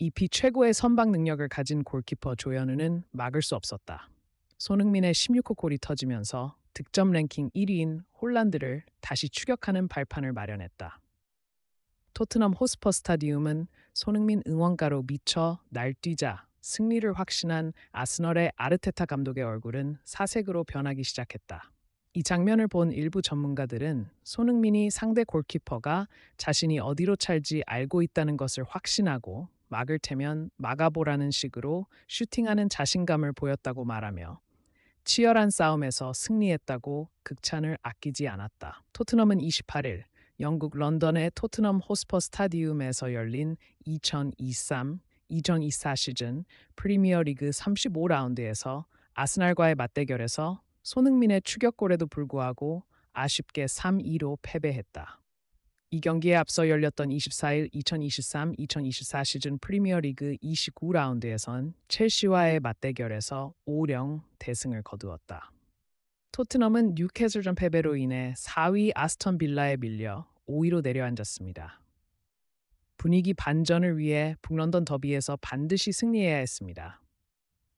EP 최고의 선방 능력을 가진 골키퍼 조현우는 막을 수 없었다. 손흥민의 16호 골이 터지면서 득점 랭킹 1위인 홀란드를 다시 추격하는 발판을 마련했다. 토트넘 호스퍼 스타디움은 손흥민 응원가로 미쳐 날뛰자 승리를 확신한 아스널의 아르테타 감독의 얼굴은 사색으로 변하기 시작했다. 이 장면을 본 일부 전문가들은 손흥민이 상대 골키퍼가 자신이 어디로 찰지 알고 있다는 것을 확신하고 막을 테면 막아보라는 식으로 슈팅하는 자신감을 보였다고 말하며 치열한 싸움에서 승리했다고 극찬을 아끼지 않았다. 토트넘은 28일 영국 런던의 토트넘 호스퍼 스타디움에서 열린 2023-2024 시즌 프리미어리그 35라운드에서 아스날과의 맞대결에서 손흥민의 추격골에도 불구하고 아쉽게 3-2로 패배했다. 이 경기에 앞서 열렸던 24일 2023-2024 시즌 프리미어리그 29라운드에선 첼시와의 맞대결에서 5-0 대승을 거두었다. 토트넘은 뉴캐슬전 패배로 인해 4위 아스턴 빌라에 밀려 5위로 내려앉았습니다. 분위기 반전을 위해 북런던 더비에서 반드시 승리해야 했습니다.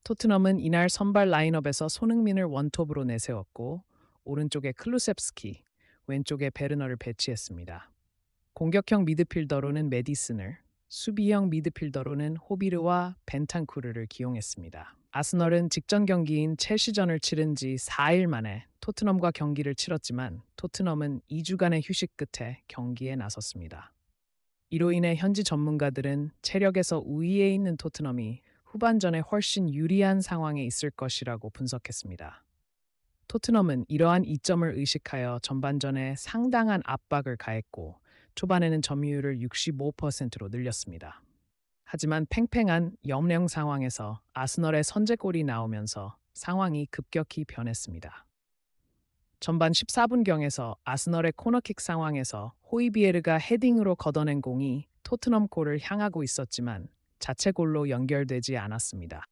토트넘은 이날 선발 라인업에서 손흥민을 원톱으로 내세웠고 오른쪽에 클루셉스키, 왼쪽에 베르너를 배치했습니다. 공격형 미드필더로는 메디슨을, 수비형 미드필더로는 호비르와 벤탄쿠르를 기용했습니다. 아스널은 직전 경기인 첼시전을 치른 지 4일 만에 토트넘과 경기를 치렀지만 토트넘은 2주간의 휴식 끝에 경기에 나섰습니다. 이로 인해 현지 전문가들은 체력에서 우위에 있는 토트넘이 후반전에 훨씬 유리한 상황에 있을 것이라고 분석했습니다. 토트넘은 이러한 이점을 의식하여 전반전에 상당한 압박을 가했고 초반에는 점유율을 65%로 늘렸습니다. 하지만 팽팽한 0-0 상황에서 아스널의 선제골이 나오면서 상황이 급격히 변했습니다. 전반 14분경에서 아스널의 코너킥 상황에서 호이비에르가 헤딩으로 걷어낸 공이 토트넘 골을 향하고 있었지만 자책골로 연결되지 않았습니다.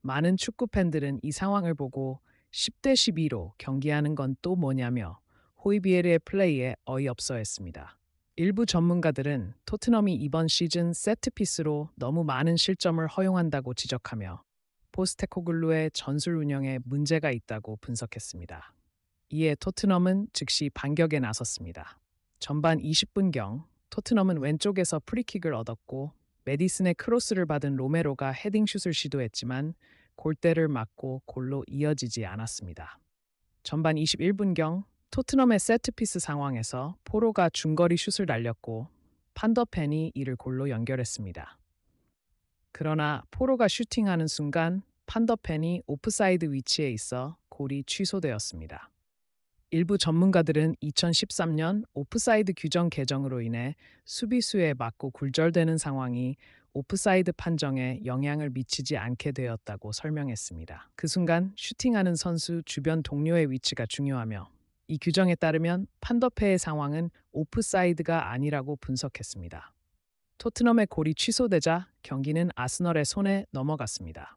많은 축구 팬들은 이 상황을 보고 10대 12로 경기하는 건 또 뭐냐며 호이비에르의 플레이에 어이없어했습니다. 일부 전문가들은 토트넘이 이번 시즌 세트피스로 너무 많은 실점을 허용한다고 지적하며 포스테코글루의 전술 운영에 문제가 있다고 분석했습니다. 이에 토트넘은 즉시 반격에 나섰습니다. 전반 20분경 토트넘은 왼쪽에서 프리킥을 얻었고 메디슨의 크로스를 받은 로메로가 헤딩슛을 시도했지만 골대를 맞고 골로 이어지지 않았습니다. 전반 21분경 토트넘의 세트피스 상황에서 포로가 중거리 슛을 날렸고 판더펜이 이를 골로 연결했습니다. 그러나 포로가 슈팅하는 순간 판더펜이 오프사이드 위치에 있어 골이 취소되었습니다. 일부 전문가들은 2013년 오프사이드 규정 개정으로 인해 수비수에 맞고 굴절되는 상황이 오프사이드 판정에 영향을 미치지 않게 되었다고 설명했습니다. 그 순간 슈팅하는 선수 주변 동료의 위치가 중요하며 이 규정에 따르면 판더페의 상황은 오프사이드가 아니라고 분석했습니다. 토트넘의 골이 취소되자 경기는 아스널의 손에 넘어갔습니다.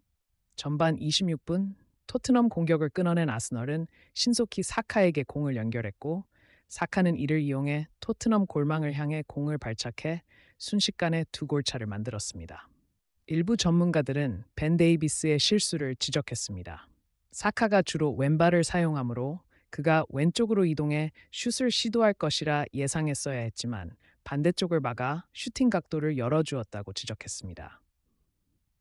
전반 26분 토트넘 공격을 끊어낸 아스널은 신속히 사카에게 공을 연결했고 사카는 이를 이용해 토트넘 골망을 향해 공을 발착해 순식간에 2골차를 만들었습니다. 일부 전문가들은 벤 데이비스의 실수를 지적했습니다. 사카가 주로 왼발을 사용하므로 그가 왼쪽으로 이동해 슛을 시도할 것이라 예상했어야 했지만 반대쪽을 막아 슈팅 각도를 열어주었다고 지적했습니다.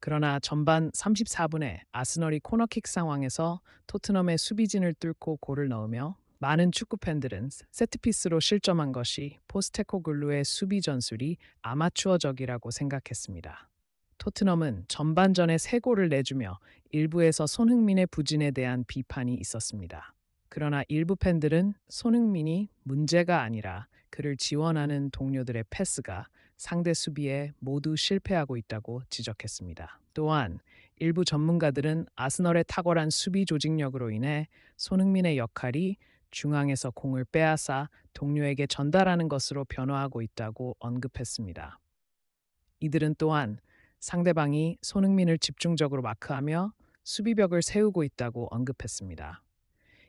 그러나 전반 34분에 아스널이 코너킥 상황에서 토트넘의 수비진을 뚫고 골을 넣으며 많은 축구 팬들은 세트피스로 실점한 것이 포스테코글루의 수비 전술이 아마추어적이라고 생각했습니다. 토트넘은 전반전에 3골을 내주며 일부에서 손흥민의 부진에 대한 비판이 있었습니다. 그러나 일부 팬들은 손흥민이 문제가 아니라 그를 지원하는 동료들의 패스가 상대 수비에 모두 실패하고 있다고 지적했습니다. 또한 일부 전문가들은 아스널의 탁월한 수비 조직력으로 인해 손흥민의 역할이 중앙에서 공을 빼앗아 동료에게 전달하는 것으로 변화하고 있다고 언급했습니다. 이들은 또한 상대방이 손흥민을 집중적으로 마크하며 수비벽을 세우고 있다고 언급했습니다.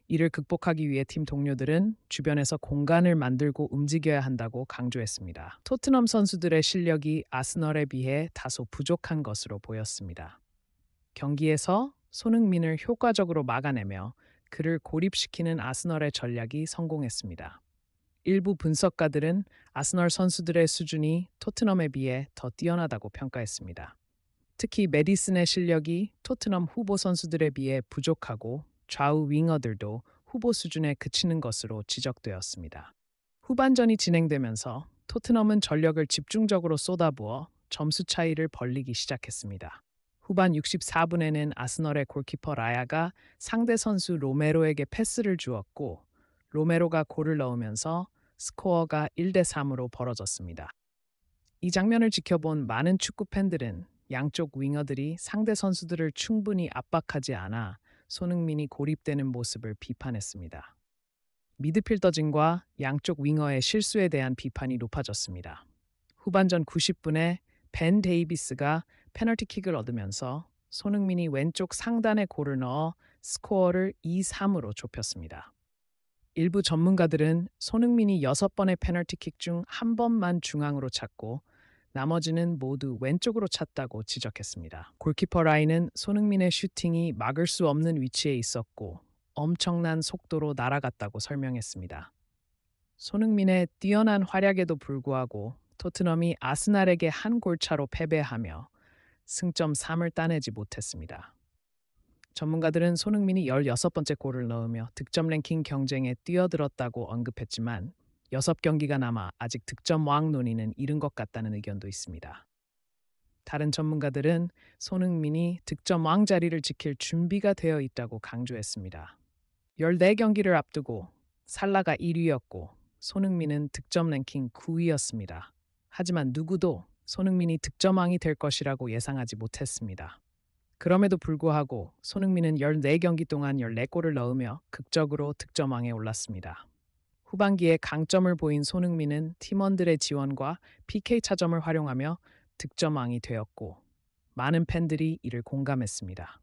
이를 극복하기 위해 팀 동료들은 주변에서 공간을 만들고 움직여야 한다고 강조했습니다. 토트넘 선수들의 실력이 아스널에 비해 다소 부족한 것으로 보였습니다. 경기에서 손흥민을 효과적으로 막아내며 그를 고립시키는 아스널의 전략이 성공했습니다. 일부 분석가들은 아스널 선수들의 수준이 토트넘에 비해 더 뛰어나다고 평가했습니다. 특히 메디슨의 실력이 토트넘 후보 선수들에 비해 부족하고 좌우 윙어들도 후보 수준에 그치는 것으로 지적되었습니다. 후반전이 진행되면서 토트넘은 전력을 집중적으로 쏟아부어 점수 차이를 벌리기 시작했습니다. 후반 64분에는 아스널의 골키퍼 라야가 상대 선수 로메로에게 패스를 주었고 로메로가 골을 넣으면서 스코어가 1대3으로 벌어졌습니다. 이 장면을 지켜본 많은 축구 팬들은 양쪽 윙어들이 상대 선수들을 충분히 압박하지 않아 손흥민이 고립되는 모습을 비판했습니다. 미드필더진과 양쪽 윙어의 실수에 대한 비판이 높아졌습니다. 후반전 90분에 벤 데이비스가 페널티킥을 얻으면서 손흥민이 왼쪽 상단에 골을 넣어 스코어를 2-3으로 좁혔습니다. 일부 전문가들은 손흥민이 6번의 페널티킥 중 한 번만 중앙으로 찼고 나머지는 모두 왼쪽으로 찼다고 지적했습니다. 골키퍼 라인은 손흥민의 슈팅이 막을 수 없는 위치에 있었고 엄청난 속도로 날아갔다고 설명했습니다. 손흥민의 뛰어난 활약에도 불구하고 토트넘이 아스날에게 한 골차로 패배하며 승점 3을 따내지 못했습니다. 전문가들은 손흥민이 16번째 골을 넣으며 득점 랭킹 경쟁에 뛰어들었다고 언급했지만 6경기가 남아 아직 득점 왕 논의는 이른 것 같다는 의견도 있습니다. 다른 전문가들은 손흥민이 득점 왕 자리를 지킬 준비가 되어 있다고 강조했습니다. 14경기를 앞두고 살라가 1위였고 손흥민은 득점 랭킹 9위였습니다. 하지만 누구도 손흥민이 득점왕이 될 것이라고 예상하지 못했습니다. 그럼에도 불구하고 손흥민은 14경기 동안 14골을 넣으며 극적으로 득점왕에 올랐습니다. 후반기에 강점을 보인 손흥민은 팀원들의 지원과 PK 차점을 활용하며 득점왕이 되었고 많은 팬들이 이를 공감했습니다.